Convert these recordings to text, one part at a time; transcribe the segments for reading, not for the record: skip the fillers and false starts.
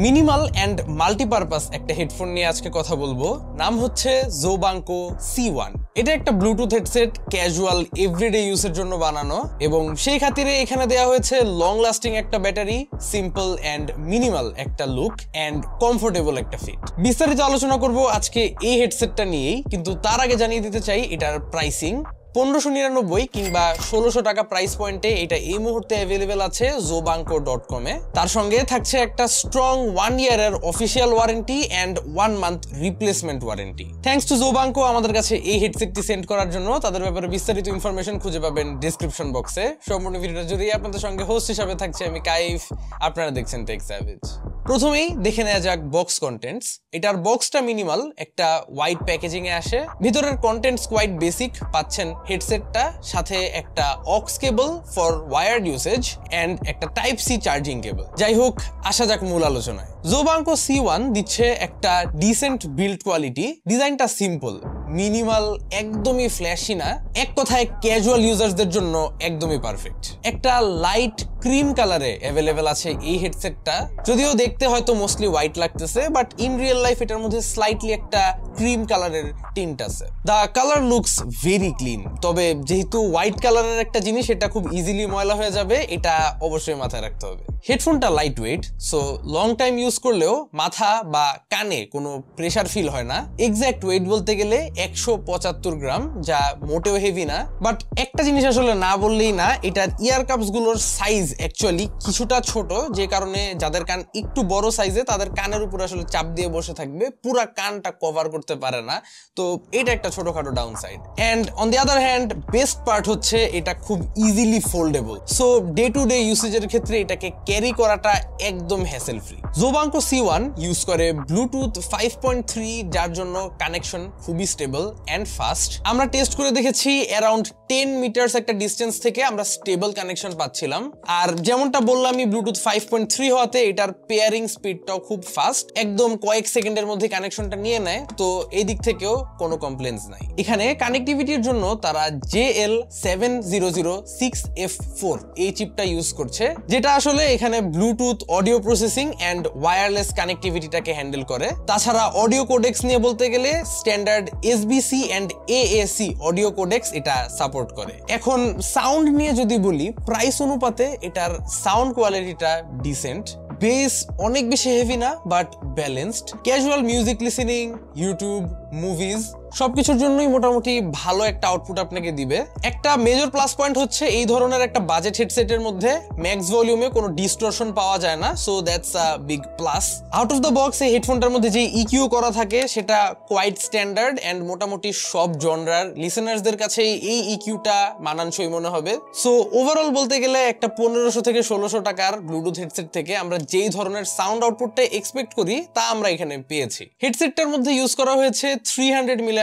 Minimal and multipurpose একটা headphone নিয়ে আজকে কথা বলবো। নাম হচ্ছে জোবাঙ্কো C1। এটা একটা ব্লুটুথ হেডসেট, ক্যাজুয়াল এভরিডে ইউজের জন্য বানানো, এবং সেই খাতিরে এখানে দেওয়া হয়েছে লং লাস্টিং একটা ব্যাটারি, সিম্পল অ্যান্ড মিনিমাল একটা লুক অ্যান্ড কমফোর্টেবল একটা ফিট। বিস্তারিত আলোচনা করব আজকে এই হেডসেটটা নিয়েই, কিন্তু তার আগে জানিয়ে দিতে চাই এটার প্রাইসিং 1599 কিংবা 1600 টাকা প্রাইস পয়েন্টে এটা এই মুহূর্তে অ্যাভেলেবেল আছে zobanko.com এ। তার সঙ্গে থাকছে একটা স্ট্রং 1 ইয়ারের official warranty and 1 month replacement warranty. Thanks to জোবাঙ্কো আমাদের কাছে এই হেডসেটটি সেন্ড করার জন্য। তাদের ব্যাপারে বিস্তারিত ইনফরমেশন খুঁজে পাবেন ডিসক্রিপশন বক্সে। সম্পূর্ণ ভিডিওটা জুড়ে আপনাদের সঙ্গে হোস্ট হিসাবে থাকছে আমি কাইফ, আপনারা দেখছেন টেক স্যাভেজ। প্রথমেই দেখে নেওয়া যাক বক্স কন্টেন্টস। এটার বক্সটা মিনিমাল, একটা হোয়াইট প্যাকেজিং এ আসে। ভিতরের কন্টেন্টস কোয়াইট বেসিক। পাচ্ছেন হেডসেটটা, সাথে একটা aux cable for wired usage and একটা টাইপ সি চার্জিং কেবল। যাই হোক, আসা যাক মূল আলোচনায়। জোবাঙ্কো C1 দিচ্ছে একটা ডিসেন্ট বিল্ড কোয়ালিটি। ডিজাইনটা সিম্পল, মিনিমাল, একদমই ফ্ল্যাশি না। এক কথায় ক্যাজুয়াল ইউজারদের জন্য একদমই পারফেক্ট। একটা লাইট ক্রিম কালারে অ্যাভেলেবেল আছে এই হেডসেটটা। যদিও দেখতে হয়তো মোস্টলি হোয়াইট লাগতেছে, বাট ইন রিয়েল লাইফ এটার মধ্যে স্লাইটলি একটা ক্রিম কালারের টিন্ট আছে। The colour looks very clean. তবে যেহেতু হোয়াইট কালারের একটা জিনিস, এটা খুব ইজিলি ময়লা হয়ে যাবে, এটা অবশ্যই মাথায় রাখতে হবে। হেডফোনটা light weight, so long time use করলেও মাথা বা কানে কোনো প্রেসার ফিল হয় না। এক্সাক্ট ওয়েট বলতে গেলে 175 গ্রাম, যা মোটেও হেভি না। বাট একটা জিনিস আসলে না বললেই না, এটার ইয়ার কাপস গুলোর সাইজ অ্যাকচুয়ালি কিছুটা ছোট, যে কারণে যাদের কান একটু বড় সাইজে তাদের কানের উপর আসলে চাপ দিয়ে বসে থাকবে, পুরা কানটা কভার করতে পারে না। তো এটা একটা ছোটখাটো down side. And on the other hand best part হচ্ছে এটা খুব easily foldable. So day to day ইউসেজের ক্ষেত্রে এটাকে ক্যারি করাটা একদম হ্যাসেল ফ্রি। জোবাঙ্কো C1 ইউজ করে ব্লুটুথ 5.3, যার জন্য কানেকশন খুবই স্টেবল অ্যান্ড ফাস্ট। আমরা টেস্ট করে দেখেছি অ্যারাউন্ড 10 মিটার্স একটা ডিস্টেন্স থেকে আমরা স্টেবল কানেকশন পাচ্ছিলাম। আর যেমনটা বললামই, ব্লুটুথ 5.3 হওয়াতে এটার পেয়ারিং স্পিডটাও খুব ফাস্ট, একদম কয়েক সেকেন্ডের মধ্যে কানেকশনটা নিয়ে নেয়। তো এই দিক থেকেও কোনো কমপ্লেন্স নাই। এখানে কানেক্টিভিটির জন্য তারা JL7006F4 এই চিপটা ইউজ করছে, যেটা আসলে এখানে Bluetooth, audio processing and wireless কানেক্টিভিটিটাকে হ্যান্ডেল করে। তাছাড়া অডিও কোডেক্স নিয়ে বলতে গেলে standard SBC and AAC audio codecs এটা সাপোর্ট করে। এখন সাউন্ড নিয়ে যদি বলি, প্রাইস অনুপাতে এটার সাউন্ড কোয়ালিটিটা ডিসেন্ট। বেস অনেক বেশি হেভি না, but balanced. Casual music listening, YouTube, movies সবকিছুর জন্যই মোটামুটি ভালো একটা আউটপুট আপনাকে দিবে। একটা মেজর প্লাস পয়েন্ট হচ্ছে এই ধরনের একটা বাজেট হেডসেটের মধ্যে ম্যাক্স ভলিউমে কোনো ডিস্টরশন পাওয়া যায় না, so that's a big plus. Out of the box এই হেডফোনটার মধ্যে যে EQ করা থাকে সেটা কোয়াইট স্ট্যান্ডার্ড অ্যান্ড মোটামুটি সব জনরার লিসেনার্সদের কাছে এই EQটা মানানসই মনে হবে। সো ওভারঅল বলতে গেলে একটা 1500 থেকে 1600 টাকার ব্লুটুথ হেডসেট থেকে আমরা যেই ধরনের সাউন্ড আউটপুটটা এক্সপেক্ট করি তা আমরা এখানে পেয়েছি। হেডসেটটার মধ্যে ইউজ করা হয়েছে 300 mAh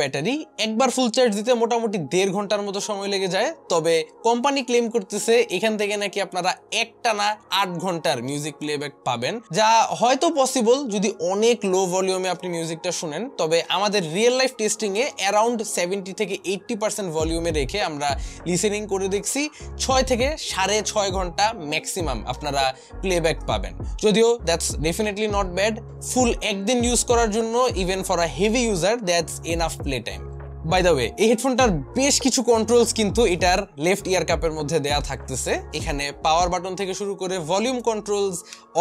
ব্যাটারি। একবার ফুল চার্জ দিতে মোটামুটি 1.5 ঘন্টার মতো সময় লেগে যায়। তবে কোম্পানি ক্লেম করতেছে এখান থেকে নাকি আপনারা একটানা 8 ঘন্টার মিউজিক প্লেব্যাক পাবেন, যা হয়তো পসিবল যদি অনেক লো ভলিউমে আপনি মিউজিকটা শুনেন। তবে আমাদের রিয়েল লাইফ টেস্টিং এ অ্যারাউন্ড 70 থেকে 80% ভলিউমে রেখে আমরা লিসেনিং করে দেখছি, 6 থেকে 6.5 ঘন্টা ম্যাক্সিমাম আপনারা প্লেব্যাক পাবেন। যদিও that's definitely not bad. Full একদিন ইউজ করার জন্য, even for a heavy user, that's enough play time. By the way, এই হেডফোনটার বেশ কিছু কন্ট্রোলস কিন্তু এটার লেফট ইয়ার কাপের মধ্যে দেয়া থাকতেছে। এখানে পাওয়ার বাটন থেকে শুরু করে volume controls,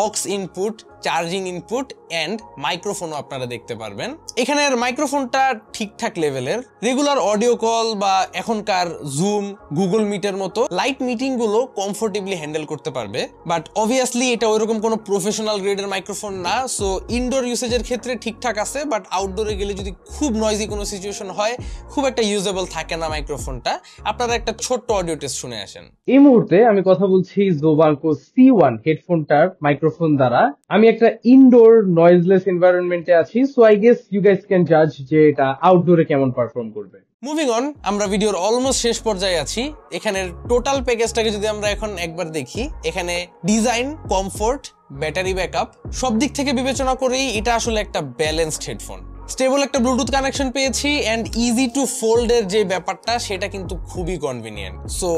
aux input, charging input and মাইক্রোফোনও আপনারা দেখতে পারবেন। এখানের মাইক্রোফোনটা ঠিকঠাক লেভেলের। রেগুলার অডিও কল বা এখনকার জুম, গুগল মিটের মতো লাইট মিটিং গুলো কমফোর্টেবলি হ্যান্ডেল করতে পারবে। বাট অবভিয়াসলি এটা ওইরকম কোনো প্রফেশনাল গ্রেডের মাইক্রোফোন না, সো ইনডোর ইউসেজের ক্ষেত্রে ঠিকঠাক আছে। বাট আউটডোরে গেলে যদি খুব নয়েজি কোনো সিচুয়েশন হয়, খুব একটা ইউজেবল থাকে না মাইক্রোফোনটা। আপনারা একটা ছোট্ট অডিও টেস্ট শুনে আসেন। এই মুহূর্তে আমি কথা বলছি জোবাঙ্কো C1 হেডফোনটার মাইক্রোফোন দ্বারা। আমি একটা ইনডোর নয়েজলেস এনভায়রনমেন্টে আছি, so I guess you guys can জাজ যে এটা আউটডোরে কেমন পারফর্ম করবে। মুভিং অন, আমরা ভিডিওর অলমোস্ট শেষ পর্যায়ে আছি। এখানের টোটাল প্যাকেজটাকে যদি আমরা এখন একবার দেখি, এখানে ডিজাইন, কমফোর্ট, ব্যাটারি ব্যাকআপ সব দিক থেকে বিবেচনা করেই এটা আসলে একটা ব্যালেন্সড হেডফোন। স্টেবল একটা ব্লুটুথ কানেকশন পেয়েছি অ্যান্ড ইজি টু ফোল্ড এর যে ব্যাপারটা সেটা কিন্তু খুবই কনভিনিয়েন্ট। সো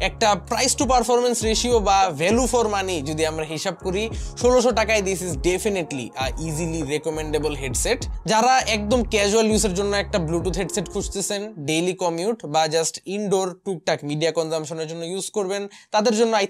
একটা প্রাইস টু পারফরমেন্স রেশিও বা ভ্যালু ফর মানি যদি আমরা হিসাব করি 1600 টাকায় this is definitely easily recommendable headset. যারা একদম ক্যাজুয়াল ইউজের জন্য একটা ব্লুটুথ হেডসেট খুঁজতেছেন, ডেইলি কমিউট বা জাস্ট ইনডোর টুকটাক মিডিয়া কনজাম্পশনের জন্য ইউজ করবেন, তাদের জন্য আই